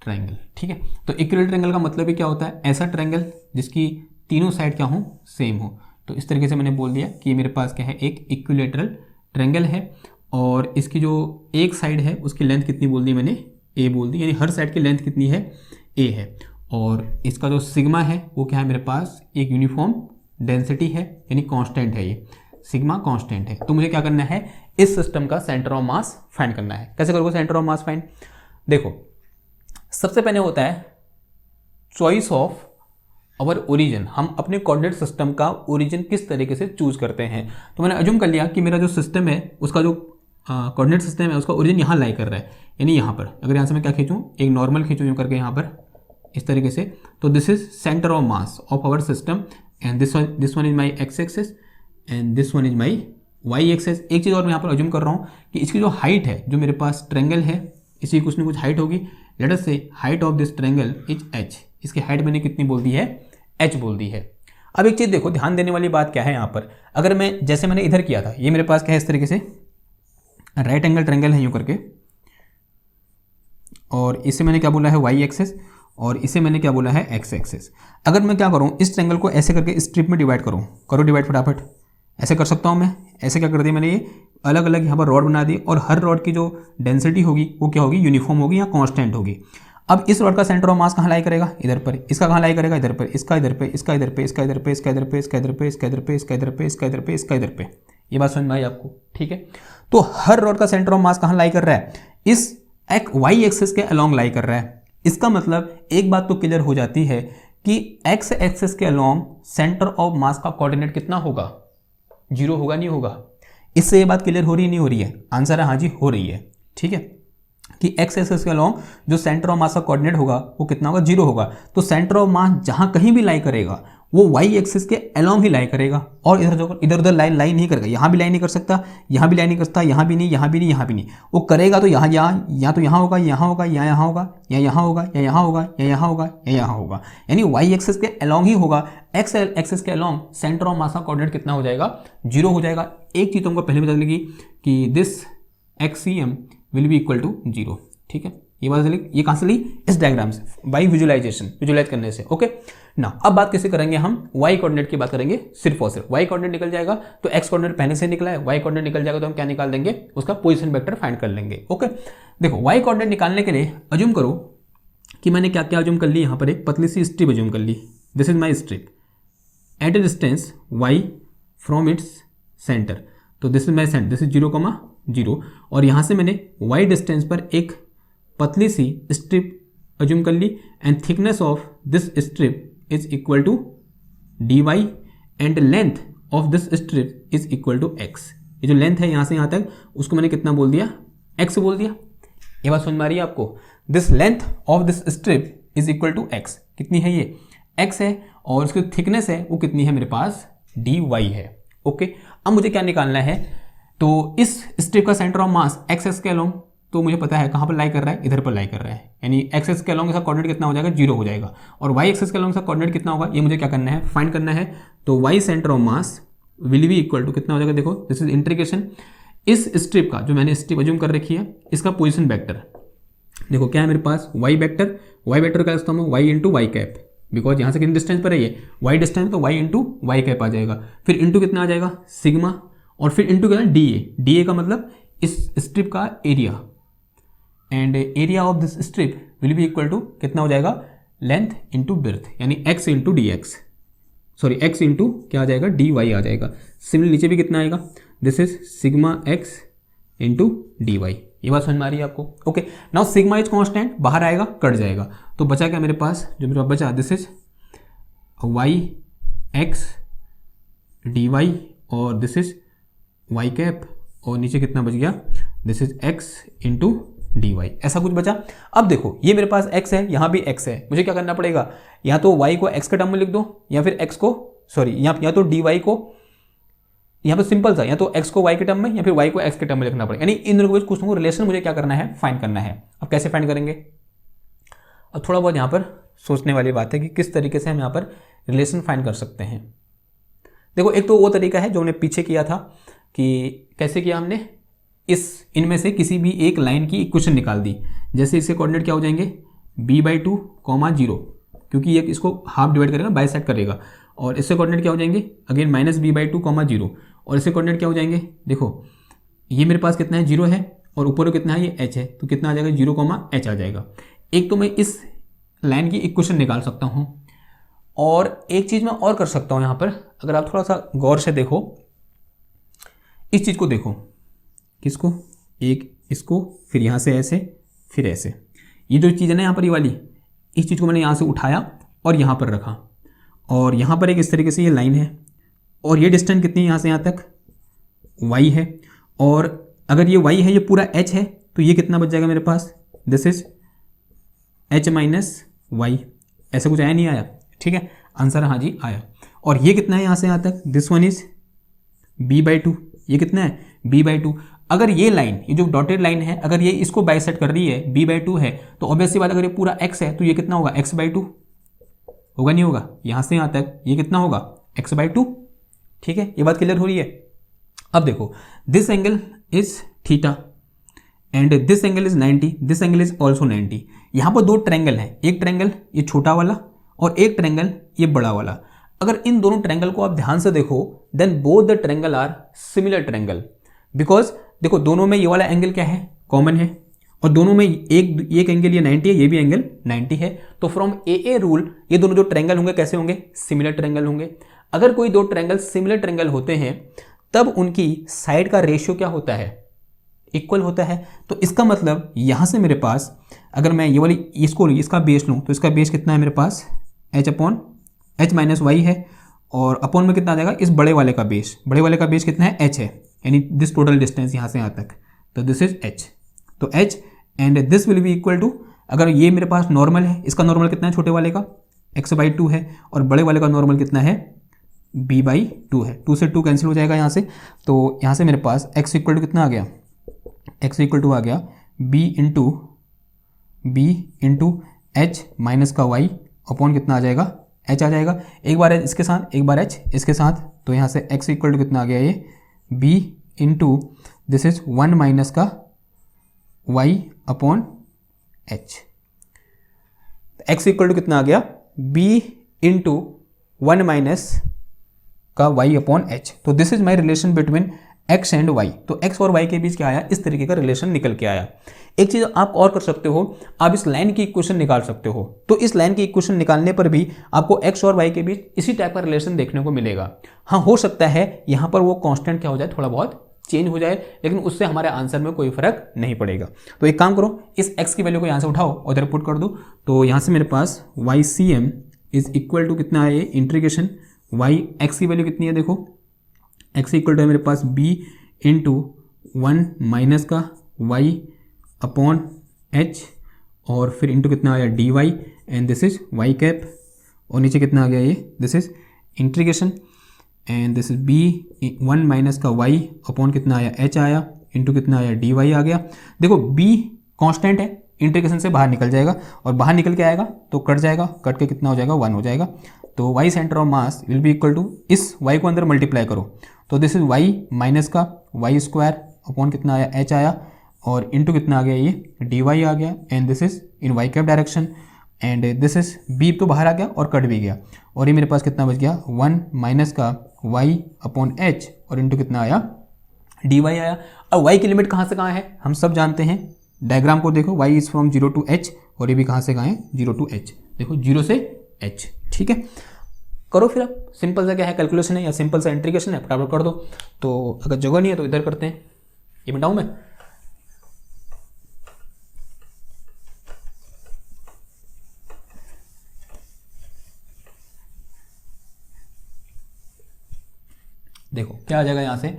Triangle. ठीक है, तो इक्विलेटरल ट्रायंगल का मतलब ही क्या होता है, ऐसा ट्रायंगल जिसकी तीनों साइड क्या हो, सेम हो। तो इस तरीके से मैंने बोल दिया कि मेरे पास क्या है, एक इक्विलेटरल ट्रायंगल है और इसकी जो एक साइड है उसकी लेंथ कितनी बोल दी मैंने, ए बोल दी, यानी हर साइड की लेंथ कितनी है, ए है। और इसका जो सिग्मा है वो क्या है, मेरे पास एक यूनिफॉर्म डेंसिटी है, यानी कांस्टेंट है, ये सिग्मा कांस्टेंट है। तो मुझे क्या करना है, इस सिस्टम का सेंटर ऑफ मास फाइंड करना है। कैसे करोगे सेंटर ऑफ मास फाइंड, देखो सबसे पहले होता है चॉइस ऑफ अवर ओरिजिन। हम अपने कोऑर्डिनेट सिस्टम का ओरिजिन किस तरीके से चूज करते हैं। तो मैंने अज्यूम कर लिया कि मेरा जो सिस्टम है उसका जो कोऑर्डिनेट सिस्टम है उसका ओरिजिन यहाँ लाई कर रहा है, यानी यहाँ पर। अगर यहाँ से मैं क्या खींचूँ, एक नॉर्मल खींचूँ यूँ करके यहाँ पर इस तरीके से, तो this is centre of mass of our system and this one is my x axis and this one is my y axis. एक चीज़ और मैं यहाँ पर अज्यूम कर रहा हूँ कि इसकी जो हाइट है, जो मेरे पास ट्रायंगल है, इसकी कुछ ना कुछ हाइट होगी। लेट अस से height of this triangle is h। इसकी हाइट मैंने कितनी बोल दी है, h बोल दी है। अब एक चीज़ देखो, ध्यान देने वाली बात क्या है यहाँ पर, अगर मैं जैसे मैंने इधर किया था, ये मेरे पास क्या है इस तरीके से राइट एंगल ट्रायंगल है यूँ करके, और इसे मैंने क्या बोला है वाई एक्सिस और इसे मैंने क्या बोला है एक्स एक्सिस। अगर मैं क्या करूँ, इस ट्रायंगल को ऐसे करके स्ट्रिप में डिवाइड करूँ, करो डिवाइड फटाफट, ऐसे कर सकता हूँ मैं। ऐसे क्या कर दिया मैंने, ये अलग अलग यहाँ पर रॉड बना दी और हर रॉड की जो डेंसिटी होगी वो क्या होगी, यूनिफॉर्म होगी या कांस्टेंट होगी। अब इस रॉड का सेंटर ऑफ मास कहाँ लाई करेगा, इधर पर। इसका कहाँ लाई करेगा, इधर पर। इसका इधर पे, इसका इधर पे, इसका इधर पे, इसका इधर पे, इसका इधर पे, इसका इधर पे, इसका इधर पे, इसका इधर पे, इसका इधर पे। ये बात समझ में आई आपको, ठीक है। तो हर रॉड का सेंटर ऑफ मास कहाँ लाई कर रहा है, इस वाई एक्सिस के अलोंग लाई कर रहा है। इसका मतलब एक बात तो क्लियर हो जाती है कि एक्स एक्सिस के अलोंग सेंटर ऑफ मास का कोऑर्डिनेट कितना होगा, 0 होगा, नहीं होगा। इससे ये बात क्लियर हो रही है, नहीं हो रही है? आंसर है हाँ जी, हो रही है। ठीक है, कि एक्स एक्सिस के अलोंग जो सेंटर ऑफ मास का कोऑर्डिनेट होगा वो कितना होगा, 0 होगा। तो सेंटर ऑफ मास जहां कहीं भी लाई करेगा वो वाई एक्सिस के अलोंग ही लाई करेगा और इधर उधर लाइन नहीं करेगा। यहाँ भी लाइन नहीं कर सकता, यहाँ भी लाइन नहीं कर सकता, यहाँ भी नहीं, यहाँ भी नहीं, यहाँ भी नहीं। वो करेगा तो यहाँ या तो यहाँ होगा, यहाँ होगा, या यहाँ होगा, या यहाँ होगा, या यहाँ होगा, या यहाँ होगा, या यहाँ होगा। यानी वाई एक्सिस के अलोंग ही होगा। एक्स एक्सिस के अलोंग सेंटर ऑफ मास का कोऑर्डिनेट कितना हो जाएगा, 0 हो जाएगा। एक चीज़ तुमको पहले बता देगी कि this axiom will be equal to 0। ठीक है, ये बात चली, ये कहाँ से ली, इस डायग्राम से, बाई विजुलाइजेशन, विजुलाइज करने से। ओके ना, अब बात कैसे करेंगे हम, वाई कोऑर्डिनेट की बात करेंगे सिर्फ और सिर्फ। वाई कोऑर्डिनेट निकल जाएगा तो एक्स कोऑर्डिनेट पहले से निकला है, वाई कोऑर्डिनेट निकल जाएगा तो हम क्या निकाल देंगे, उसका पोजीशन वेक्टर फाइंड कर लेंगे। ओके, देखो वाई कोऑर्डिनेट निकालने के लिए अज्यूम करो कि मैंने क्या क्या अज्यूम कर ली, यहाँ पर एक पतली सी स्ट्रिप अज्यूम कर ली। This is my strip at a distance y from its center. तो this is my center, this is 0,0 और यहाँ से मैंने y डिस्टेंस पर एक पतली सी स्ट्रिप अज्यूम कर ली and thickness of this strip is equal to dy and length of this strip is equal to x। ये जो लेंथ है यहाँ से यहाँ तक उसको मैंने कितना बोल दिया, x बोल दिया। ये बात समझ में आ रही है आपको, this length of this strip is equal to x। कितनी है ये, x है और उसकी थिकनेस है वो कितनी है मेरे पास, dy है। ओके, अब मुझे क्या निकालना है, तो इस स्ट्रिप का सेंटर ऑफ मास एक्स के अलोंग, तो मुझे पता है कहाँ पर लाई कर रहा है, इधर पर लाई कर रहा है। यानी एक्स के अलोंग इसका कोऑर्डिनेट कितना हो जाएगा, 0 हो जाएगा। और वाई एक्सिस के अलोंग इसका कोऑर्डिनेट कितना होगा, ये मुझे क्या करना है, फाइंड करना है। तो y centre of mass will be equal to कितना हो जाएगा, देखो दिस इज इंटीग्रेशन, इस स्ट्रिप का जो मैंने स्ट्रिप अज्यूम कर रखी है इसका पोजिशन वेक्टर, देखो क्या है मेरे पास, वाई वेक्टर। वाई वेक्टर का लिखता हूँ y into Y cap, because यहाँ से कितनी डिस्टेंस पर है ये, वाई डिस्टेंस, तो वाई इंटू वाई कैप आ जाएगा। फिर इंटू कितना आ जाएगा, सिग्मा, और फिर इंटू क्या है, डी ए। डी ए का मतलब इस स्ट्रिप का area and area of this strip will be equal to कितना हो जाएगा, लेंथ इंटू बिर्थ, यानी x into d x, sorry x into क्या आ जाएगा, डी वाई आ जाएगा। सिमिलर नीचे भी कितना आएगा, this is sigma x into D y. ये बात समझ में आ रही है आपको। Okay, now sigma is constant, बाहर आएगा कट जाएगा, तो बचा क्या मेरे पास, जो मेरे पास बचा this is y x d y और दिस इज वाई कैप, और नीचे कितना बच गया, this is x into D y, ऐसा कुछ बचा। अब देखो ये मेरे पास x है, यहाँ भी x है, मुझे क्या करना पड़ेगा, या तो y को x के टर्म में लिख दो या फिर x को, सॉरी या तो dy को, यहाँ पर सिंपल सा, या तो x को y के टर्म में या फिर y को x के टर्म में लिखना पड़ेगा। यानी इन दोनों के कुछ रिलेशन मुझे क्या करना है, फाइंड करना है। अब कैसे फाइंड करेंगे, अब थोड़ा बहुत यहाँ पर सोचने वाली बात है कि किस तरीके से हम यहाँ पर रिलेशन फाइंड कर सकते हैं। देखो एक तो वो तरीका है जो हमने पीछे किया था, कि कैसे किया हमने, इनमें से किसी भी एक लाइन की इक्वेशन निकाल दी। जैसे इसके कोऑर्डिनेट क्या हो जाएंगे, b/2 कॉमा 0, क्योंकि ये इसको हाफ डिवाइड करेगा, बाइसेक्ट करेगा। और इससे कोऑर्डिनेट क्या हो जाएंगे, अगेन माइनस b/2 कॉमा 0, और इससे कोऑर्डिनेट क्या हो जाएंगे, देखो ये मेरे पास कितना है 0 है, और ऊपर कितना है ये h है, तो कितना आ जाएगा 0, h आ जाएगा। एक तो मैं इस लाइन की इक्वेशन निकाल सकता हूँ, और एक चीज़ मैं और कर सकता हूँ यहाँ पर, अगर आप थोड़ा सा गौर से देखो, इस चीज़ को देखो, किसको, एक इसको, फिर यहाँ से ऐसे, फिर ऐसे, ये जो चीज़ है ना यहाँ पर ये वाली, इस चीज़ को मैंने यहाँ से उठाया और यहाँ पर रखा, और यहाँ पर एक इस तरीके से ये लाइन है, और ये डिस्टेंस कितनी है यहाँ से यहाँ तक, y है, और अगर ये y है, ये पूरा h है, तो ये कितना बच जाएगा मेरे पास, this is h minus Y. ऐसे कुछ आया नहीं आया, ठीक है, आंसर हाँ जी आया। और ये कितना है यहाँ से यहाँ तक, दिस वन इज b/2, ये कितना है b/2। अगर ये लाइन, ये जो डॉटेड लाइन है, अगर ये इसको बाइसेक्ट कर रही है, b/2 है, तो ऑब्वियसली बात, अगर ये पूरा x है तो ये कितना होगा, x/2 होगा, नहीं होगा, यहाँ से यहाँ तक ये कितना होगा, x/2, ठीक है, ये बात क्लियर हो रही है। अब देखो, this angle is theta and this angle is 90, this angle is also 90। यहाँ पर दो ट्रायंगल हैं, एक ट्रायंगल ये छोटा वाला और एक ट्रायंगल ये बड़ा वाला। अगर इन दोनों ट्रायंगल को आप ध्यान से देखो, then both the triangle are similar triangle, because देखो दोनों में ये वाला एंगल क्या है, कॉमन है, और दोनों में एक एंगल ये 90 है, ये भी एंगल 90 है। तो फ्रॉम ए रूल ये दोनों जो ट्रायंगल होंगे कैसे होंगे, सिमिलर ट्रायंगल होंगे। अगर कोई दो ट्रायंगल सिमिलर ट्रायंगल होते हैं तब उनकी साइड का रेशियो क्या होता है, इक्वल होता है। तो इसका मतलब यहां से मेरे पास, अगर मैं ये वाली इसका बेस लूं, तो इसका बेस कितना है मेरे पास, h माइनस वाई है, और अपॉन में कितना आ जाएगा, इस बड़े वाले का बेस कितना है, h है, यानी दिस टोटल डिस्टेंस यहाँ से यहाँ तक, तो दिस इज h। तो h and this will be equal to, अगर ये मेरे पास नॉर्मल है, इसका नॉर्मल कितना है छोटे वाले का, x/2 है, और बड़े वाले का नॉर्मल कितना है, b/2 है। 2 से 2 कैंसिल हो जाएगा यहाँ से, तो यहाँ से मेरे पास x इक्वल टू कितना आ गया, x इक्वल टू आ गया b इंटू h माइनस का y अपॉन कितना आ जाएगा, h आ जाएगा। एक बार h इसके साथ, एक बार h इसके साथ, तो यहाँ से x इक्वल टू कितना आ गया, ये b into this is 1 minus का y upon h। x equal to कितना आ गया, b इंटू 1 माइनस का y अपॉन h। तो this is my relation between x and y। तो x और y के बीच क्या आया, इस तरीके का रिलेशन निकल के आया। एक चीज आप और कर सकते हो, आप इस लाइन की इक्वेशन निकाल सकते हो। तो इस लाइन की इक्वेशन निकालने पर भी आपको x और y के बीच इसी टाइप का रिलेशन देखने को मिलेगा। हाँ, हो सकता है यहाँ पर वो कांस्टेंट क्या हो जाए, थोड़ा बहुत चेंज हो जाए, लेकिन उससे हमारे आंसर में कोई फर्क नहीं पड़ेगा। तो एक काम करो, इस x की वैल्यू को यहाँ से उठाओ और इधर पुट कर दो। तो यहाँ से मेरे पास YCM इज इक्वल टू कितना है, ये इंटीग्रेशन y, x की वैल्यू कितनी है, देखो x इक्वल टू है मेरे पास b इंटू 1 माइनस का y अपॉन h, और फिर इंटू कितना आया dy, and this is y cap, और नीचे कितना आ गया, ये this is integration, and this is b 1 minus का y अपॉन कितना आया, h आया, इंटू कितना आया dy आ गया। देखो b कांस्टेंट है, इंटीग्रेशन से बाहर निकल जाएगा, और बाहर निकल के आएगा तो कट जाएगा, कट के कितना हो जाएगा, 1 हो जाएगा। तो y centre of mass will be equal to, इस y को अंदर मल्टीप्लाई करो, तो दिस इज y माइनस का y स्क्वायर अपॉन कितना आया, h आया, और इंटू कितना आ गया, ये dy आ गया, and this is in y cap direction, and this is b तो बाहर आ गया और कट भी गया, और ये मेरे पास कितना बच गया, 1 माइनस का y अपॉन h, और इंटू कितना आया dy आया। अब y की लिमिट कहाँ से कहाँ है, हम सब जानते हैं, डायग्राम को देखो, y is from 0 to h, और ये भी कहाँ से कहाँ है, 0 टू h, देखो 0 से h, ठीक है। करो फिर, आप सिंपल सा क्या है, कैलकुलेशन है या सिंपल सा इंटीग्रेशन है, फटाफट कर दो। तो अगर जगह नहीं है तो इधर करते हैं, ये मिटाऊं मैं, देखो क्या आ जाएगा यहाँ से,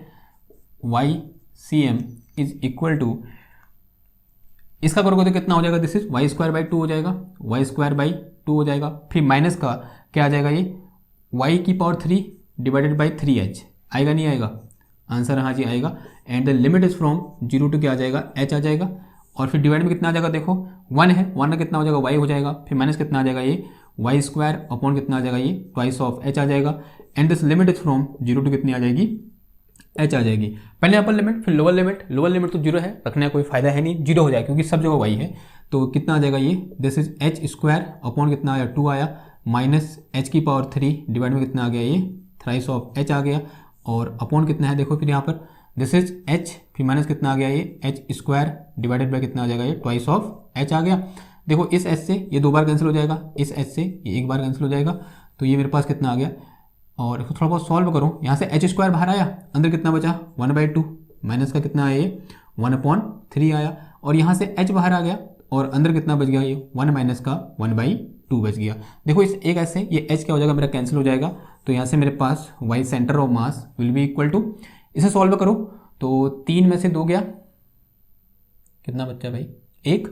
YCM इज इक्वल टू, इसका करोगे तो कितना हो जाएगा, this is y square by 2 हो जाएगा, y स्क्वायर बाई 2 हो जाएगा, फिर माइनस का क्या आ जाएगा, ये y की पावर 3 डिवाइडेड बाई 3h आएगा, नहीं आएगा, आंसर हाँ जी आएगा। And the limit is from 0 to क्या आ जाएगा, h आ जाएगा, और फिर डिवाइड में कितना आ जाएगा, देखो 1 है, 1 का कितना हो जाएगा, y हो जाएगा, फिर माइनस कितना आ जाएगा, ये y स्क्वायर अपॉन कितना आ जाएगा, ये ट्वाइस ऑफ h आ जाएगा, and this limit is from 0 to कितनी आ जाएगी, h आ जाएगी। पहले अपर लिमिट फिर लोअर लिमिट, लोअर लिमिट तो 0 है, रखने का कोई फायदा है नहीं, 0 हो जाएगा क्योंकि सब जगह y है, तो कितना आ जाएगा ये, this is H square upon कितना आया 2 आया, माइनस एच की पावर 3 डिवाइड में कितना आ गया ये थ्राइस ऑफ एच आ गया, और अपॉन कितना है देखो फिर यहाँ पर दिस इज एच, फिर माइनस कितना आ गया ये एच स्क्वायर डिवाइडेड बाय कितना आ जाएगा ये ट्वाइस ऑफ एच आ गया। देखो इस एच से ये 2 बार कैंसिल हो जाएगा, इस एच से ये 1 बार कैंसिल हो जाएगा, तो ये मेरे पास कितना आ गया, और इसको थोड़ा बहुत सॉल्व करो, यहाँ से एच स्क्वायर बाहर आया, अंदर कितना बचा 1/2, माइनस का कितना आया ये 1/3 आया, और यहाँ से h बाहर आ गया और अंदर कितना बच गया ये 1 माइनस का 1/2 बच गया। देखो इस एक ऐसे ये h क्या हो जाएगा मेरा कैंसिल हो जाएगा, तो यहाँ से मेरे पास y centre of mass will be equal to, इसे सॉल्व करो तो 3 में से 2 गया, कितना बच्चा भाई 1,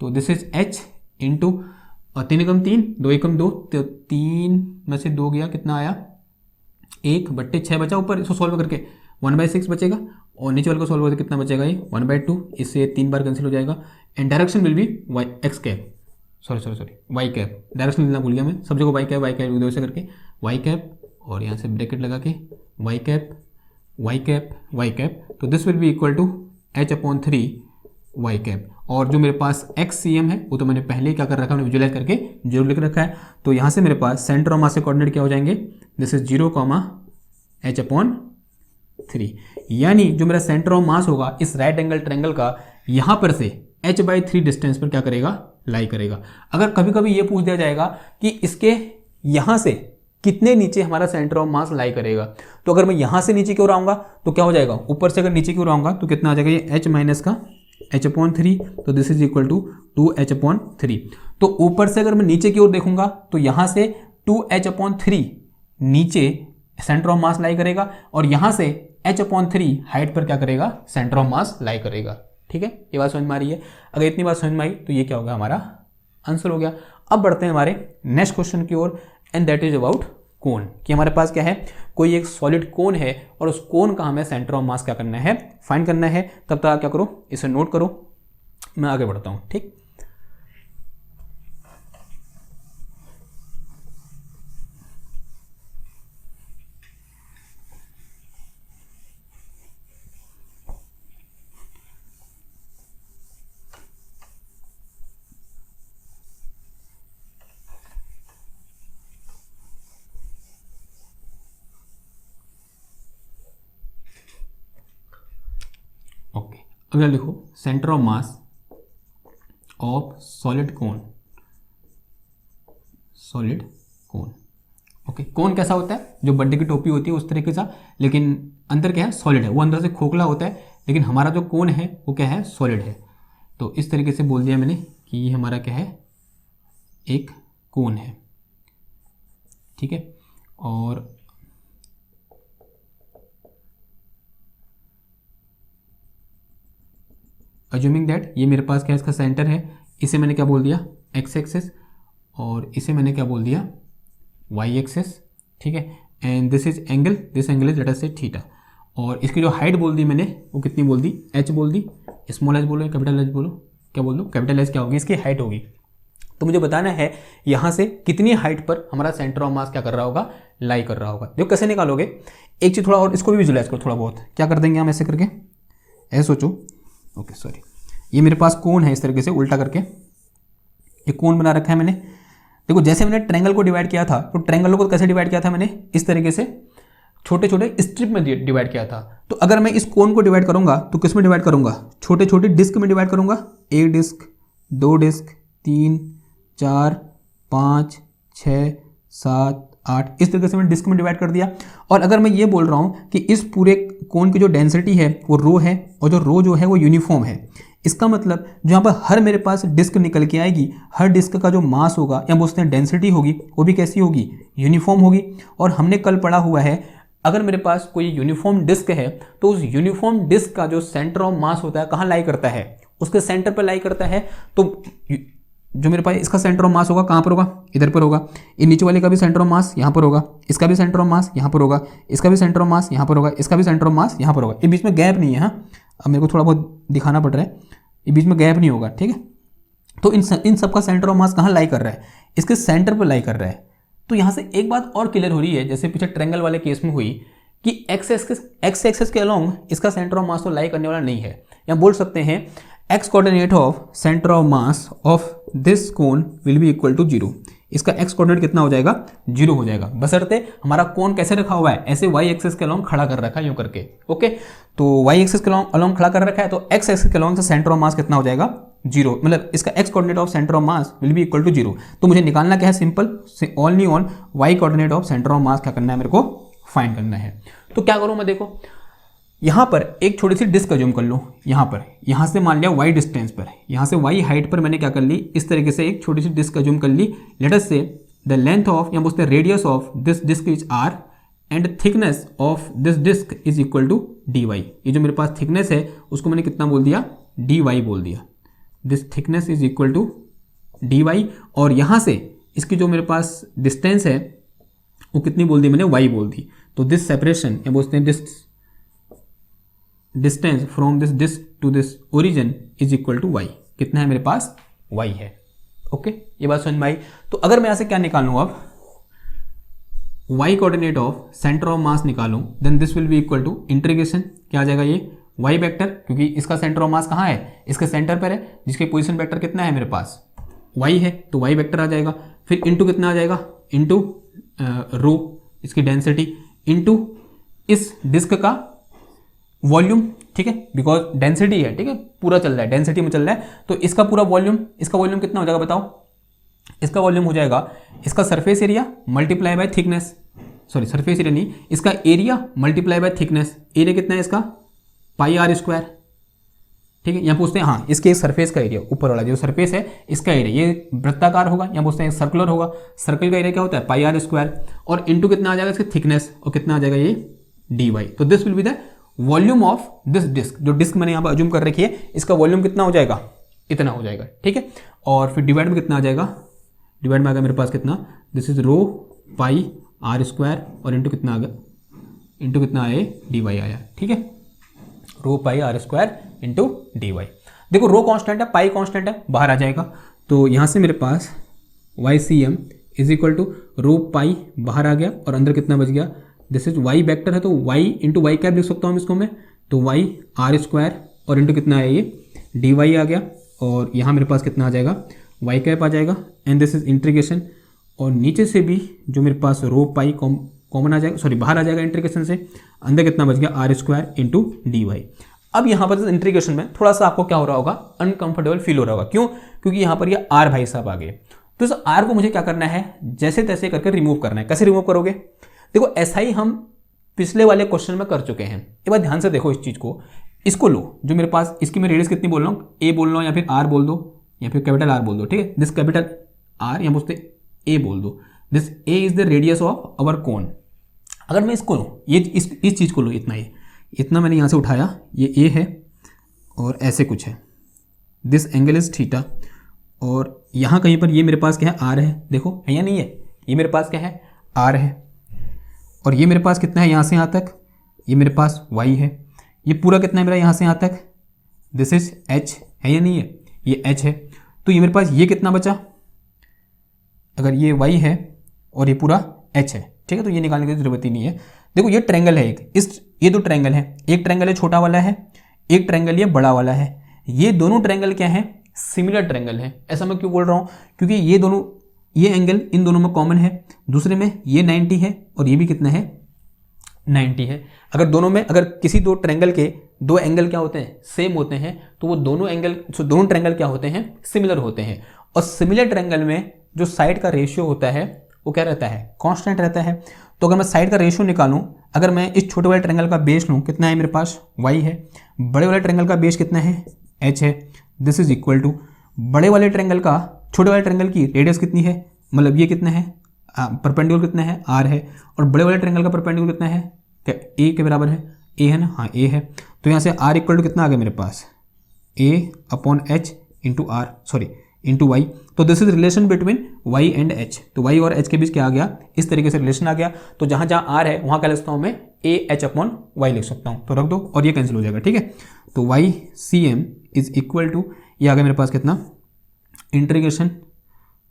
तो दिस इज h इंटू 3 एकम 3 2 एकम 2, तो 3 में से 2 गया, कितना आया 1/6 बचा ऊपर, इसको सॉल्व करके 1/6 बचेगा, और नीचे वाले को सॉल्व करके कितना बचेगा ये 1/2, इससे 3 बार कैंसिल हो जाएगा, and direction will be Y X cap, sorry Y cap, direction लिखना भूल गया मैं, सब जगह वाई कैप लिख दो ऐसे करके वाई कैप, और यहाँ से ब्रैकेट लगा के वाई कैप, तो this will be equal to h/3 Y cap, और जो मेरे पास एक्स सी एम है वो तो मैंने पहले ही क्या कर रखा है, मैंने विजुलाइज करके जरूर लिख रखा है, तो यहाँ से मेरे पास सेंटर ऑफ मास के कोऑर्डिनेट क्या हो जाएंगे, दिस इज 0, h/3, यानी जो मेरा सेंटर ऑफ मास होगा इस राइट एंगल ट्रायंगल का यहाँ पर से h/3 डिस्टेंस पर क्या करेगा, लाई करेगा। अगर कभी कभी ये पूछ दिया जाएगा कि इसके यहाँ से कितने नीचे हमारा सेंटर ऑफ मास लाई करेगा, तो अगर मैं यहाँ से नीचे की ओर आऊँगा तो क्या हो जाएगा, ऊपर से अगर नीचे की ओर आऊँगा तो कितना आ जाएगा ये h माइनस का h/3, तो this is equal to 2h/3, तो ऊपर से अगर मैं नीचे की ओर देखूंगा तो यहाँ से 2h/3 नीचे सेंटर ऑफ मास लाई करेगा, और यहाँ से h/3 हाइट पर क्या करेगा, सेंटर ऑफ मास लाई करेगा। ठीक है, ये बात समझ में आ रही है। अगर इतनी बात समझ में आई तो ये क्या होगा, हमारा आंसर हो गया। अब बढ़ते हैं हमारे नेक्स्ट क्वेश्चन की ओर, एंड दैट इज अबाउट कोन, कि हमारे पास क्या है, कोई एक सॉलिड कोन है और उस कोन का हमें सेंटर ऑफ मास क्या करना है, फाइंड करना है। तब तक क्या करो, इसे नोट करो, मैं आगे बढ़ता हूँ। ठीक, ओके, अगला लिखो center of mass of solid cone, okay. Cone कैसा होता है, जो बर्थडे की टोपी होती है उस तरीके का, लेकिन अंदर क्या है, सॉलिड है, वो अंदर से खोखला होता है, लेकिन हमारा जो कोन है वो क्या है, सॉलिड है। तो इस तरीके से बोल दिया मैंने कि ये हमारा क्या है, एक कोन है। ठीक है, और अज्यूमिंग दैट ये मेरे पास क्या है, इसका सेंटर है, इसे मैंने क्या बोल दिया, एक्स एक्सेस, और इसे मैंने क्या बोल दिया, वाई एक्सेस। ठीक है, and this is angle, this angle is let us से थीटा, और इसकी जो हाइट बोल दी मैंने वो कितनी बोल दी, एच बोल दी, स्मॉल एच बोलो, कैपिटल एच बोलो, क्या बोल दो, कैपिटल एच क्या होगी, इसकी हाइट होगी। तो मुझे बताना है यहाँ से कितनी हाइट पर हमारा सेंटर ऑफ मास क्या कर रहा होगा, लाई कर रहा होगा। देखो कैसे निकालोगे, एक चीज़ थोड़ा और इसको भी विजुलाइज करो थोड़ा बहुत, क्या कर देंगे हम ऐसे करके, ऐसे सोचो, ओके सॉरी, ये मेरे पास कोन है, इस तरीके से उल्टा करके ये कोन बना रखा है मैंने। देखो जैसे मैंने ट्रायंगल को डिवाइड किया था, तो ट्रायंगल को कैसे डिवाइड किया था मैंने, इस तरीके से छोटे छोटे स्ट्रिप में डिवाइड किया था। तो अगर मैं इस कोन को डिवाइड करूंगा तो किस में डिवाइड करूंगा, छोटे छोटे डिस्क में डिवाइड करूंगा, 1 डिस्क 2 डिस्क 3 4 5 6 7 8, इस तरीके से मैंने डिस्क में डिवाइड कर दिया। और अगर मैं ये बोल रहा हूँ कि इस पूरे कोन की जो डेंसिटी है वो रो है, और जो रो जो है वो यूनिफॉर्म है, इसका मतलब जो यहाँ पर हर मेरे पास डिस्क निकल के आएगी, हर डिस्क का जो मास होगा या बोलते हैं डेंसिटी होगी, वो भी कैसी होगी, यूनिफॉर्म होगी। और हमने कल पढ़ा हुआ है, अगर मेरे पास कोई यूनिफॉर्म डिस्क है तो उस यूनिफॉर्म डिस्क का जो सेंटर ऑफ मास होता है कहाँ लाई करता है, उसके सेंटर पर लाई करता है। तो जो मेरे पास इसका सेंटर ऑफ मास होगा कहाँ पर होगा, इधर पर होगा। ये नीचे वाले का भी सेंटर ऑफ मास यहाँ पर होगा, इसका भी सेंटर ऑफ मास यहाँ पर होगा, इसका भी सेंटर ऑफ मास यहाँ पर होगा, इसका भी सेंटर ऑफ मास यहाँ पर होगा। ये बीच में गैप नहीं है, हाँ, अब मेरे को थोड़ा बहुत दिखाना पड़ रहा है, ये बीच में गैप नहीं होगा। ठीक है, तो इन सब का सेंटर ऑफ मास कहाँ लाई कर रहा है, इसके सेंटर पर लाई कर रहा है। तो यहाँ से एक बात और क्लियर हो रही है, जैसे पीछे ट्रायंगल वाले केस में हुई कि एक्स एक्सेस के अलोंग इसका सेंटर ऑफ मास तो लाई करने वाला नहीं है, या बोल सकते हैं X coordinate of centre of mass of this cone will be equal to 0। इसका एक्स कोऑर्डिनेट कितना हो जाएगा, 0 हो जाएगा, बशर्ते हमारा कोन कैसे रखा हुआ है, ऐसे वाई एक्सिस के अलोंग खड़ा कर रखा है यूं करके। ओके, तो वाई एक्सिस के अलोंग खड़ा कर रखा है, तो एक्स एक्सिस के अलोंग से सेंटर ऑफ मास कितना हो जाएगा, 0, मतलब इसका X coordinate of centre of mass will be equal to 0। तो मुझे निकालना क्या है, simple, only on Y coordinate of centre of mass क्या करना है, मेरे को फाइंड करना है। तो क्या करूं मैं, देखो यहाँ पर एक छोटी सी डिस्क अज्यूम कर लो, यहाँ से मान लिया y डिस्टेंस पर, यहाँ से y हाइट पर मैंने क्या कर ली, इस तरीके से एक छोटी सी डिस्क अज्यूम कर ली। लेट अस से द लेंथ ऑफ, या बोलते हैं radius of this disc is r and thickness of this disc is equal to dy। ये जो मेरे पास थिकनेस है उसको मैंने कितना बोल दिया, dy बोल दिया। This thickness is equal to dy, और यहाँ से इसकी जो मेरे पास डिस्टेंस है वो कितनी बोल दी मैंने, y बोल दी। तो दिस सेपरेशन, या बोलते हैं this distance from this disc to this origin is equal to y। कितना है मेरे पास, y है। ओके, ये बात समझ में आई। तो अगर मैं यहां से क्या निकालूं, अब y coordinate of centre of mass निकालूं, then this will be equal to integration, क्या आ जाएगा ये y वेक्टर, क्योंकि इसका सेंटर ऑफ मास कहाँ है, इसके सेंटर पर है, जिसके पोजीशन वेक्टर कितना है मेरे पास, y है, तो y वेक्टर आ जाएगा। फिर इंटू कितना आ जाएगा, इंटू रो इसकी डेंसिटी, इंटू इस डिस्क का वॉल्यूम, ठीक है, बिकॉज डेंसिटी है, ठीक है, पूरा चल रहा है, डेंसिटी में चल रहा है, तो इसका पूरा वॉल्यूम, इसका वॉल्यूम कितना हो जाएगा बताओ, इसका वॉल्यूम हो जाएगा इसका surface area multiply by thickness, sorry surface area नहीं, इसका area multiply by thickness. Area कितना है इसका, पाई आर स्क्वायर, ठीक है। यहाँ पूछते हैं, हाँ, इसके सरफेस का एरिया, ऊपर वाला जो सरफेस है इसका एरिया, ये वृत्ताकार होगा, यहाँ पूछते हैं सर्कुलर होगा, सर्कल का एरिया क्या होता है, पाई आर स्क्वायर, और इंटू कितना आ जाएगा इसकी थिकनेस, और कितना आ जाएगा ये dy। तो this will be the volume of this disc, जो डिस्क मैंने यहाँ पर अज्यूम कर रखी है, इसका वॉल्यूम कितना हो जाएगा, इतना हो जाएगा, ठीक है। और फिर डिवाइड में कितना आ जाएगा, डिवाइड में आ गया मेरे पास कितना, this is rho pi R square, और इंटू कितना आ गया, इंटू कितना आया, dy आया, ठीक है, रो pi R square into dy। देखो रो कांस्टेंट है, पाई कांस्टेंट है, बाहर आ जाएगा, तो यहाँ से मेरे पास YCM इज इक्वल टू रो पाई बाहर आ गया, और अंदर कितना बच गया, दिस इज y वेक्टर है, तो y इंटू वाई कैप लिख सकता हूँ इसको मैं, तो y आर स्क्वायर, और इंटू कितना है ये dy आ गया, और यहाँ मेरे पास कितना आ जाएगा, y कैप आ जाएगा, एंड दिस इज इंटीग्रेशन, और नीचे से भी जो मेरे पास रो पाई कॉमन आ जाएगा, सॉरी बाहर आ जाएगा इंटीग्रेशन से, अंदर कितना बच गया, आर स्क्वायर इंटू dy। अब यहाँ पर इंटीग्रेशन में थोड़ा सा आपको क्या हो रहा होगा, अनकंफर्टेबल फील हो रहा होगा, क्यों, क्योंकि यहाँ पर ये r भाई साहब आ गए, तो इस r को मुझे क्या करना है, जैसे तैसे करके रिमूव करना है। कैसे रिमूव करोगे, देखो ऐसा ही हम पिछले वाले क्वेश्चन में कर चुके हैं। एक बार ध्यान से देखो इस चीज़ को, इसको लो, जो मेरे पास इसकी मैं रेडियस कितनी बोल रहा हूँ, a बोल रहा हूँ, या फिर r बोल दो, या फिर कैपिटल R बोल दो, ठीक है, दिस कैपिटल R, या बोलते a बोल दो, this a is the radius of our cone. अगर मैं इसको लो, ये इस चीज़ को लो, इतना मैंने यहाँ से उठाया, ये a है और ऐसे कुछ है, दिस एंगल इज थीटा, और यहाँ कहीं पर ये मेरे पास क्या है, r है, देखो है या नहीं है, ये मेरे पास क्या है, r है, और ये मेरे पास कितना है, यहाँ से यहाँ तक ये मेरे पास y है, ये पूरा कितना है मेरा यहाँ से यहाँ तक, दिस इज h है या नहीं है, ये h है, तो ये मेरे पास ये कितना बचा, अगर ये y है और ये पूरा h है, ठीक है, तो ये निकालने की जरूरत ही नहीं है। देखो ये ट्रायंगल है एक, ये दो ट्रायंगल है, एक ट्रायंगल है छोटा वाला है, एक ट्रायंगल ये बड़ा वाला है, ये दोनों ट्रायंगल क्या है, सिमिलर ट्रायंगल है। ऐसा मैं क्यों बोल रहा हूँ, क्योंकि ये दोनों, ये एंगल इन दोनों में कॉमन है, दूसरे में ये 90 है और ये भी कितना है, 90 है। अगर दोनों में, अगर किसी दो ट्रायंगल के दो एंगल क्या होते हैं, सेम होते हैं, तो वो दोनों ट्रायंगल क्या होते हैं, सिमिलर होते हैं। और सिमिलर ट्रायंगल में जो साइड का रेशियो होता है वो क्या रहता है, कांस्टेंट रहता है। तो अगर मैं साइड का रेशियो निकालूं, अगर मैं इस छोटे वाले ट्रायंगल का बेस लूं, कितना है मेरे पास, y है, बड़े वाले ट्रायंगल का बेस कितना है, h है, दिस इज इक्वल टू बड़े वाले ट्रायंगल का छोटे वाले ट्रायंगल की रेडियस कितनी है, मतलब ये कितना है, परपेंडिकुलर कितना है, r है, और बड़े वाले ट्रायंगल का परपेंडिकुलर कितना है, क्या a के बराबर है, a है ना, हाँ a है, तो यहाँ से r इक्वल टू कितना आ गया मेरे पास, a upon h into r, sorry into y। तो this is relation between y and h, तो y और h के बीच क्या आ गया, इस तरीके से रिलेशन आ गया। तो जहाँ जहाँ r है वहाँ क्या लिख सकता हूँ मैं, a h अपॉन y लिख सकता हूँ, तो रख दो और ये कैंसिल हो जाएगा, ठीक है। तो YCM इज इक्वल टू, ये आ गया मेरे पास कितना, इंटीग्रेशन,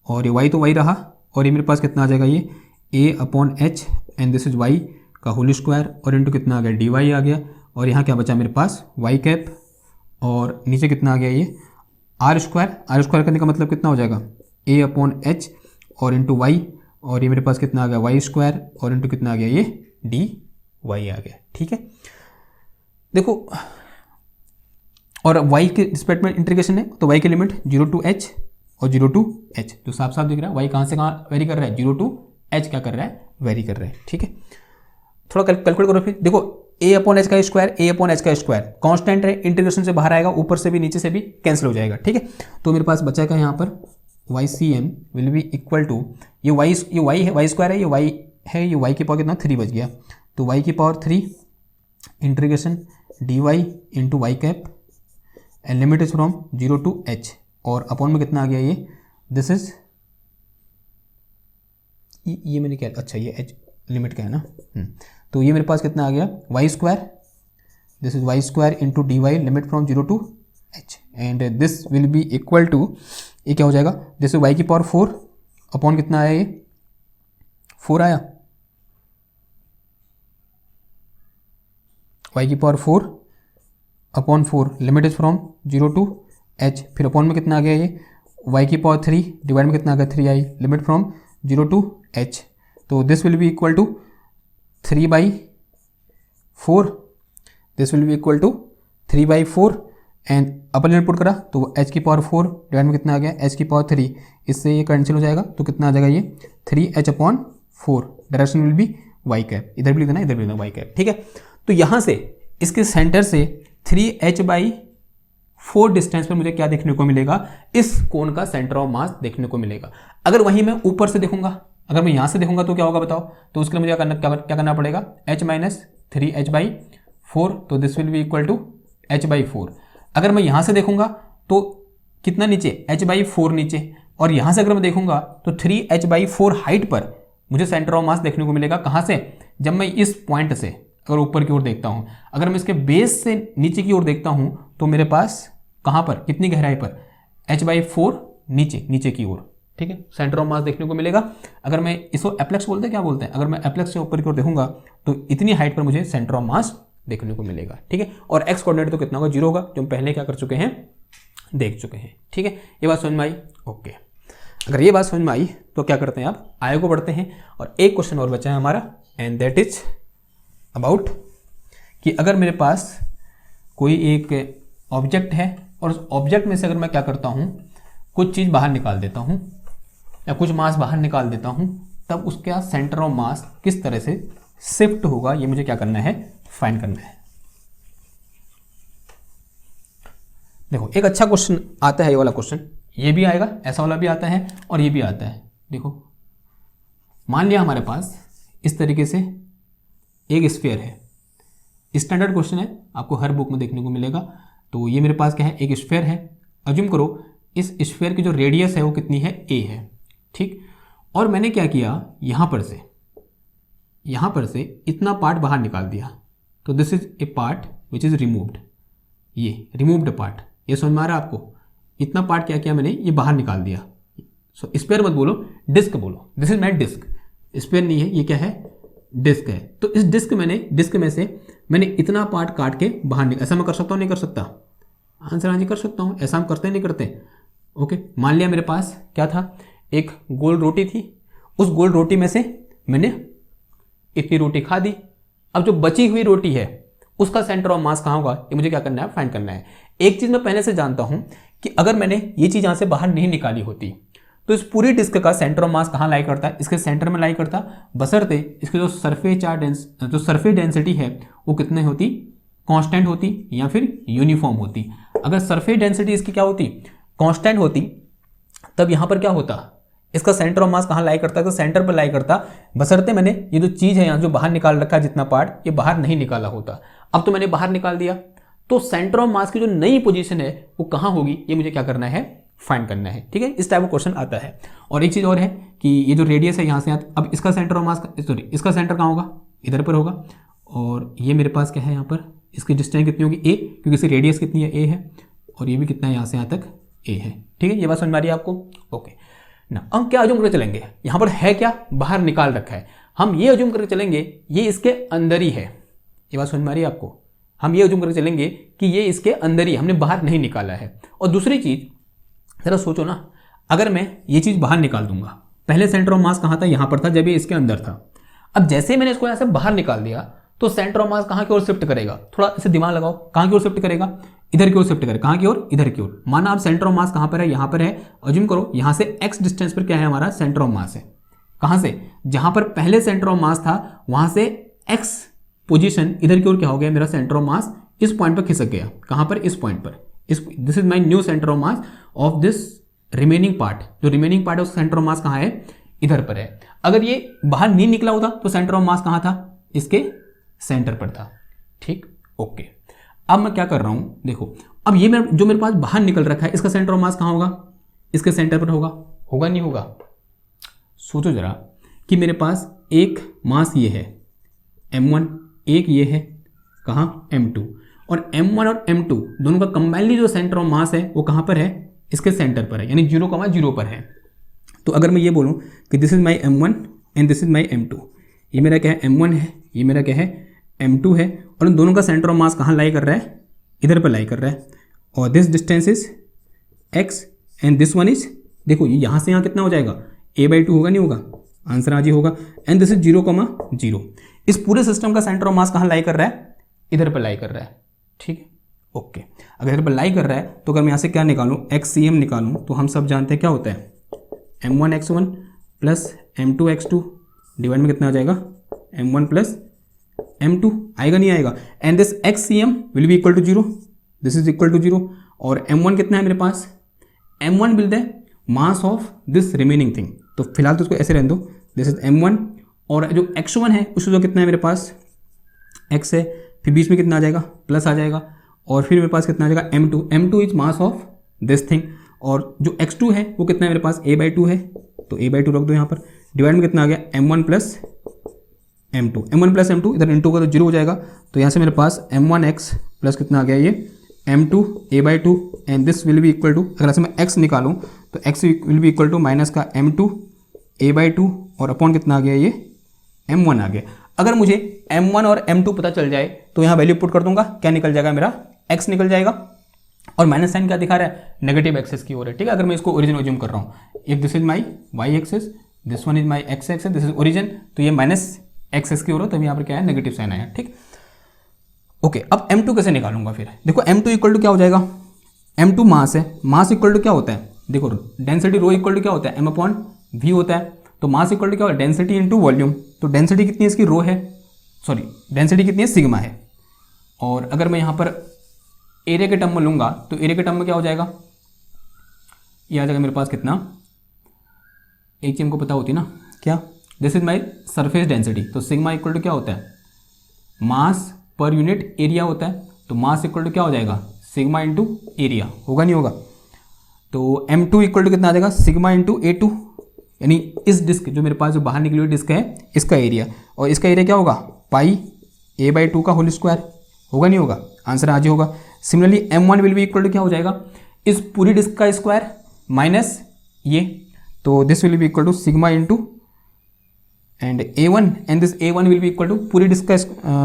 और ये y तो y रहा, और ये मेरे पास कितना आ जाएगा, ये a upon h and this is y का होल स्क्वायर, और इंटू कितना आ गया, dy आ गया, और यहाँ क्या बचा मेरे पास y कैप, और नीचे कितना आ गया ये आर स्क्वायर करने का मतलब कितना हो जाएगा ए अपॉन एच और इंटू वाई, और ये मेरे पास कितना आ गया वाई स्क्वायर और इंटू कितना आ गया ये डी वाई आ गया। ठीक है, देखो और y के रिस्पेक्ट में इंटीग्रेशन है तो y की लिमिट 0 टू h और 0 टू h, तो साफ साफ दिख रहा है y कहाँ से कहाँ वेरी कर रहा है 0 टू h क्या कर रहा है वेरी कर रहा है। ठीक है, थोड़ा कैलकुलेट करो फिर, देखो a अपॉन एच का स्क्वायर a अपॉन एच का स्क्वायर कांस्टेंट है, इंटीग्रेशन से बाहर आएगा, ऊपर से भी नीचे से भी कैंसिल हो जाएगा। ठीक है, तो मेरे पास बचा का यहाँ पर YCM will be equal to ये y है, y स्क्वायर है, ये y है, ये y की पावर कितना 3 बच गया, तो y की power 3 integration dy into Y cap and limit is from 0 to h, और अपॉन में कितना आ गया ये दिस इज ये मैंने क्या अच्छा ये h लिमिट का है ना, तो ये मेरे पास कितना आ गया Y square, this is Y square into D Y limit from 0 to h and this will be equal to ये क्या हो जाएगा दिस इज वाई की पावर 4 अपॉन कितना आया ये 4 आया, y की पावर 4 अपॉन 4 limit is from 0 to h, फिर अपॉन में कितना आ गया ये y की पावर 3 डिवाइड में कितना आ गया 3i limit from 0 to h, तो this will be equal to 3/4, this will be equal to 3/4 and upper limit put करा तो h की पावर 4 डिवाइड में कितना आ गया h की पावर 3, इससे ये कैंसिल हो जाएगा तो कितना आ जाएगा ये 3h upon 4, direction will B y cap, इधर भी लिखना इधर भी लिखना y कैप। ठीक है, तो यहाँ से इसके सेंटर से 3h/4 डिस्टेंस पर मुझे क्या देखने को मिलेगा, इस कोण का सेंटर ऑफ मास देखने को मिलेगा। अगर वहीं मैं ऊपर से देखूंगा, अगर मैं यहाँ से देखूंगा तो क्या होगा बताओ, तो उसके लिए मुझे क्या करना पड़ेगा h माइनस 3h/4, तो this will be equal to h/4। अगर मैं यहाँ से देखूंगा तो कितना नीचे h/4 नीचे, और यहाँ से अगर मैं देखूंगा तो 3h/4 हाइट पर मुझे सेंटर ऑफ मास देखने को मिलेगा। कहाँ से, जब मैं इस पॉइंट से अगर ऊपर की ओर देखता हूँ, अगर मैं इसके बेस से नीचे की ओर देखता हूँ तो मेरे पास कहाँ पर कितनी गहराई पर h/4 नीचे की ओर। ठीक है, सेंटर ऑफ मास देखने को मिलेगा। अगर मैं इसको एप्लेक्स बोलते हैं, क्या बोलते हैं, अगर मैं एप्लेक्स से ऊपर की ओर देखूंगा तो इतनी हाइट पर मुझे सेंटर ऑफ मास देखने को मिलेगा। ठीक है, और एक्स कोऑर्डिनेट तो कितना होगा 0 होगा, जो हम पहले क्या कर चुके हैं देख चुके हैं। ठीक है, ये बात समझ में आई। ओके, अगर ये बात समझ में आई तो क्या करते हैं, आप आगे को बढ़ते हैं और एक क्वेश्चन और बचा है हमारा, एंड दैट इज अबाउट कि अगर मेरे पास कोई एक ऑब्जेक्ट है और उस ऑब्जेक्ट में से अगर मैं क्या करता हूँ कुछ चीज़ बाहर निकाल देता हूँ या कुछ मास बाहर निकाल देता हूँ, तब उसका सेंटर ऑफ मास किस तरह से शिफ्ट होगा, ये मुझे क्या करना है फाइंड करना है। देखो एक अच्छा क्वेश्चन आता है, ये वाला क्वेश्चन, ये भी आएगा, ऐसा वाला भी आता है और ये भी आता है। देखो मान लिया हमारे पास इस तरीके से एक स्फीयर है, स्टैंडर्ड क्वेश्चन है, आपको हर बुक में देखने को मिलेगा। तो ये मेरे पास क्या है, एक स्फीयर है, अज्यूम करो इस स्फीयर की जो रेडियस है वो कितनी है a है। ठीक, और मैंने क्या किया, यहाँ पर से इतना पार्ट बाहर निकाल दिया, तो this is a part which is removed, ये रिमूव्ड पार्ट, ये समझ में आ रहा है आपको, इतना पार्ट क्या किया मैंने, ये बाहर निकाल दिया। सो स्फीयर मत बोलो, डिस्क बोलो, this is my disc, sphere नहीं है, ये क्या है डिस्क है। तो इस डिस्क में से मैंने इतना पार्ट काट के बाहर निकाल, ऐसा मैं कर सकता हूँ नहीं कर सकता, आंसर हाँ जी कर सकता हूँ, ऐसा हम करते नहीं करते। ओके, मान लिया मेरे पास क्या था, एक गोल रोटी थी, उस गोल रोटी में से मैंने इतनी रोटी खा दी, अब जो बची हुई रोटी है उसका सेंटर ऑफ मास कहाँ होगा, ये मुझे क्या करना है फाइंड करना है। एक चीज़ मैं पहले से जानता हूँ कि अगर मैंने ये चीज़ यहाँ से बाहर नहीं निकाली होती तो इस पूरी डिस्क का सेंटर ऑफ मास कहाँ लाई करता है, इसके सेंटर में लाई करता, बशर्ते इसके जो सरफेस डेंसिटी है वो कितने होती, कांस्टेंट होती या फिर यूनिफॉर्म होती। अगर सरफेस डेंसिटी इसकी क्या होती, कांस्टेंट होती, तब यहाँ पर क्या होता, इसका सेंटर ऑफ मास कहाँ लाई करता है, तो सेंटर पर लाई करता, बशर्ते मैंने ये जो चीज़ है यहाँ जो बाहर निकाल रखा है जितना पार्ट, ये बाहर नहीं निकाला होता। अब तो मैंने बाहर निकाल दिया, तो सेंटर ऑफ मास की जो नई पोजीशन है वो कहाँ होगी, ये मुझे क्या करना है फाइंड करना है। ठीक है, इस टाइप का क्वेश्चन आता है। और एक चीज़ और है कि ये जो रेडियस है यहाँ से अब इसका सेंटर ऑफ मास, सॉरी इसका सेंटर कहाँ होगा, इधर पर होगा, और ये मेरे पास क्या है यहाँ पर, इसकी डिस्टेंस कितनी होगी a, क्योंकि इसकी रेडियस कितनी है a है, और ये भी कितना है यहाँ से यहाँ तक a है। ठीक है, ये बात समझ में आ रही है आपको। ओके ना, हम क्या अज्यूम करके चलेंगे, यहाँ पर है क्या, बाहर निकाल रखा है, हम ये अज्यूम करके चलेंगे ये इसके अंदर ही है। ये बात समझ में आ रही है आपको, हम ये अज्यूम करके चलेंगे कि ये इसके अंदर ही, हमने बाहर नहीं निकाला है। और दूसरी चीज़ जरा सोचो ना, अगर मैं ये चीज़ बाहर निकाल दूंगा, पहले सेंटर ऑफ मास कहाँ था, यहाँ पर था जब ये इसके अंदर था। अब जैसे ही मैंने इसको यहाँ से बाहर निकाल दिया तो सेंटर ऑफ मास कहाँ की ओर शिफ्ट करेगा, थोड़ा इसे दिमाग लगाओ, कहाँ की ओर शिफ्ट करेगा, इधर की ओर शिफ्ट करेगा। कहाँ की ओर, इधर की ओर। माना आप सेंटर ऑफ मास कहाँ पर है, यहाँ पर है, अज्यूम करो यहाँ से x डिस्टेंस पर क्या है, हमारा सेंटर ऑफ मास है। कहाँ से, जहाँ पर पहले सेंटर ऑफ मास था वहाँ से x पोजीशन इधर की ओर क्या हो गया, मेरा सेंटर ऑफ मास इस पॉइंट पर खिसक गया। कहाँ पर, इस पॉइंट पर। This is my new centre of mass of this remaining part. जो रिमेनिंग पार्ट है उसका सेंटर ऑफ मास कहाँ है, इधर पर है। अगर ये बाहर नहीं निकला होता तो सेंटर ऑफ मास कहाँ था, इसके सेंटर पर था। ठीक, ओके। अब मैं क्या कर रहा हूं, देखो, अब ये जो मेरे पास बाहर निकल रखा है इसका सेंटर ऑफ मास कहाँ होगा, इसके सेंटर पर होगा, होगा नहीं होगा। सोचो जरा कि मेरे पास एक मास ये है m1, एक ये है कहाँ, m2, और m1 और m2 दोनों का कंबाइनली जो सेंटर ऑफ मास है वो कहाँ पर है, इसके सेंटर पर है, यानी 0,0 पर है। तो अगर मैं ये बोलूँ कि this is my m1 and this is my m2, ये मेरा क्या है m1 है, ये मेरा क्या है m2 है, और इन दोनों का सेंटर ऑफ मास कहाँ लाई कर रहा है, इधर पर लाई कर रहा है। और this distance is x and this one is, देखो ये यहाँ से यहाँ कितना हो जाएगा, a/2 होगा नहीं होगा, आंसर आज ही होगा। And this is 0,0। इस पूरे सिस्टम का सेंटर ऑफ मास कहाँ लाई कर रहा है, इधर पर लाई कर रहा है। ठीक है, ओके। अगर इधर पर लाई कर रहा है तो अगर मैं यहाँ से क्या निकालूँ, XCM निकालूँ, तो हम सब जानते हैं क्या होता है, m1x1 प्लस m2x2 डिवाइड में कितना आ जाएगा, m1 प्लस m2, आएगा नहीं आएगा। And this XCM will be equal to 0, this is equal to 0। और m1 कितना है मेरे पास, m1 will the mass of this remaining thing. तो फिलहाल तो इसको ऐसे रहने दो, दिस इज m1, और जो x1 है उसको जो कितना है मेरे पास, x है, फिर बीच में कितना आ जाएगा, प्लस आ जाएगा, और फिर मेरे पास कितना आ जाएगा m2 is mass of this thing. और जो x2 है वो कितना है मेरे पास, a/2 है, तो a/2 रख दो यहाँ पर, डिवाइड में कितना आ गया, m1 प्लस m2, इधर इंटू का तो 0 हो जाएगा। तो यहाँ से मेरे पास m1x प्लस कितना आ गया, ये m2 a/2, and this will be equal to, अगर ऐसे मैं x निकालूँ तो x will be equal to minus का m2 a/2, और अपॉन कितना आ गया, ये m1 आ गया। अगर मुझे m1 और m2 पता चल जाए तो यहाँ वैल्यू पुट कर दूंगा, क्या निकल जाएगा, मेरा x निकल जाएगा। और माइनस साइन क्या दिखा रहा है, नेगेटिव एक्सेस की ओर है। ठीक है, अगर मैं इसको ओरिजिन अज्यूम कर रहा हूँ, if this is my y axis, this one is my x axis, this is origin, तो ये माइनस एक्सेस की ओर हो, तभी यहाँ पर क्या है, नेगेटिव साइन आया। ठीक, ओके। अब m2 कैसे निकालूंगा, फिर देखो m2 इक्वल टू क्या हो जाएगा, m2 मास है, मास इक्वल टू क्या होता है, देखो डेंसिटी रो इक्वल टू क्या होता है, m/v होता है। तो मास इक्वल टू क्या होता है, डेंसिटी इंटू वॉल्यूम। तो डेंसिटी कितनी है इसकी, रो है, सॉरी डेंसिटी कितनी है, सिग्मा है। और अगर मैं यहाँ पर एरिया के टर्म में लूँगा तो एरिया के टर्म में क्या हो जाएगा, ये आ जाएगा मेरे पास कितना, एक चीज हमको पता होती है ना, क्या, this is my surface density. तो सिग्मा इक्वल टू क्या होता है, मास पर यूनिट एरिया होता है। तो मास इक्वल टू क्या हो जाएगा, सिग्मा इंटू एरिया, होगा नहीं होगा। तो m2 इक्वल टू कितना आ जाएगा, सिग्मा इंटू a2, यानी इस डिस्क जो मेरे पास जो बाहर निकली हुई डिस्क है इसका एरिया, और इसका एरिया क्या होगा, पाई a/2 का होल स्क्वायर, होगा नहीं होगा, आंसर आज ही होगा। Similarly m1 will be equal to क्या हो जाएगा, इस पूरी डिस्क का स्क्वायर माइनस ये, तो this will be equal to sigma into and a1, and this a1 will be equal to पूरी डिस्क का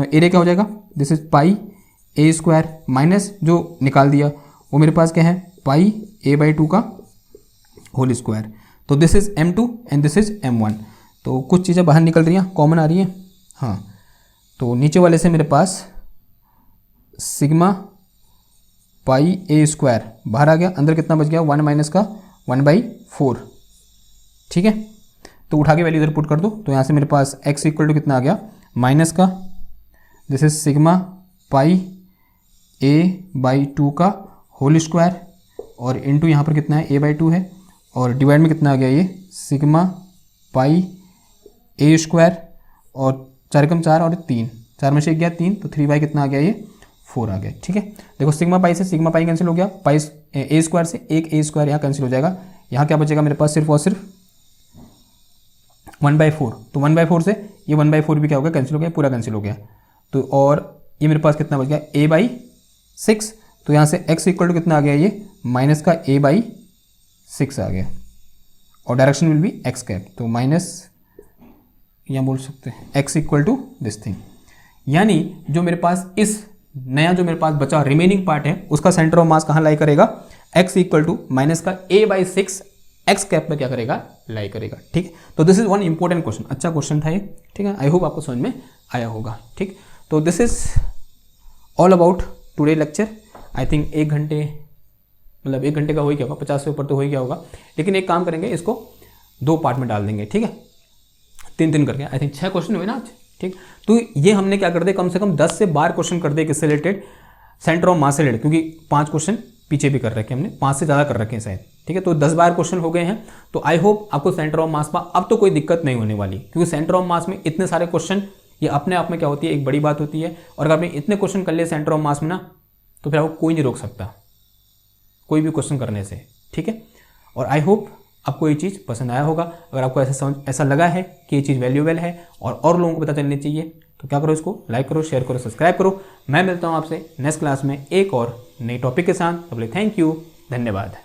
एरिया क्या हो जाएगा, this is pi a² minus जो निकाल दिया वो मेरे पास क्या है, पाई a/2 का होल स्क्वायर। तो this is m2 and this is m1। तो कुछ चीज़ें बाहर निकल रही हैं, कॉमन आ रही हैं, हाँ। तो नीचे वाले से मेरे पास सिग्मा पाई a² बाहर आ गया, अंदर कितना बच गया, 1 माइनस का 1/4। ठीक है, तो उठा के वैल्यू इधर पुट कर दो। तो यहाँ से मेरे पास x इक्वल टू कितना आ गया, माइनस का, this is sigma pi a/2 का होल स्क्वायर, और इंटू यहाँ पर कितना है, a/2 है, और डिवाइड में कितना आ गया, ये सिग्मा पाई a², और 4 कम 4 और 3, 4 में से 1 गया 3, तो 3 बाई कितना आ गया, ये 4 आ गया। ठीक है, देखो सिग्मा पाई से सिग्मा पाई कैंसिल हो गया, पाई a² से एक a² यहाँ कैंसिल हो जाएगा। यहाँ क्या बचेगा मेरे पास, सिर्फ और सिर्फ 1/4। तो 1/4 से ये 1/4 भी क्या हो गया, कैंसिल हो गया, पूरा कैंसिल हो गया। तो और ये मेरे पास कितना बच गया, a/6। तो यहाँ से x इक्वल टू कितना आ गया, ये माइनस का a/6 आ गया, और direction will be x cap, तो माइनस यहाँ बोल सकते हैं x equal to this thing. यानी जो मेरे पास इस नया जो मेरे पास बचा रिमेनिंग पार्ट है उसका सेंटर ऑफ मास कहाँ लाई करेगा, x इक्वल टू माइनस का a/6 एक्स कैप में क्या करेगा, लाई करेगा। ठीक, तो this is one important question, अच्छा क्वेश्चन था ये। ठीक है, आई होप आपको समझ में आया होगा। ठीक, तो this is all about today lecture. I think 1 घंटे, मतलब 1 घंटे का हो ही क्या होगा, 50 से ऊपर तो हो ही क्या होगा, लेकिन एक काम करेंगे, इसको 2 पार्ट में डाल देंगे। ठीक है, 3 करके आई थिंक 6 क्वेश्चन हुए ना आज। ठीक, तो ये हमने क्या कर दिया, कम से कम 10 से 12 क्वेश्चन कर दिए किससे रिलेटेड, सेंटर ऑफ मास से रिलेटेड, क्योंकि 5 क्वेश्चन पीछे भी कर रखे हैं हमने, 5 से ज़्यादा कर रखे हैं शायद। ठीक है, तो 10-12 क्वेश्चन हो गए हैं। तो आई होप आपको सेंटर ऑफ मास में अब तो कोई दिक्कत नहीं होने वाली, क्योंकि सेंटर ऑफ मास में इतने सारे क्वेश्चन, ये अपने आप में क्या होती है, एक बड़ी बात होती है। और अगर आपने इतने क्वेश्चन कर लिए सेंटर ऑफ मास में ना, तो फिर आपको कोई नहीं रोक सकता कोई भी क्वेश्चन करने से। ठीक है, और आई होप आपको ये चीज़ पसंद आया होगा। अगर आपको ऐसा लगा है कि ये चीज़ वैल्यूएबल है और लोगों को पता चलनी चाहिए, तो क्या करो, इसको लाइक करो, शेयर करो, सब्सक्राइब करो। मैं मिलता हूँ आपसे नेक्स्ट क्लास में एक और नई टॉपिक के साथ। तब तक थैंक यू, धन्यवाद।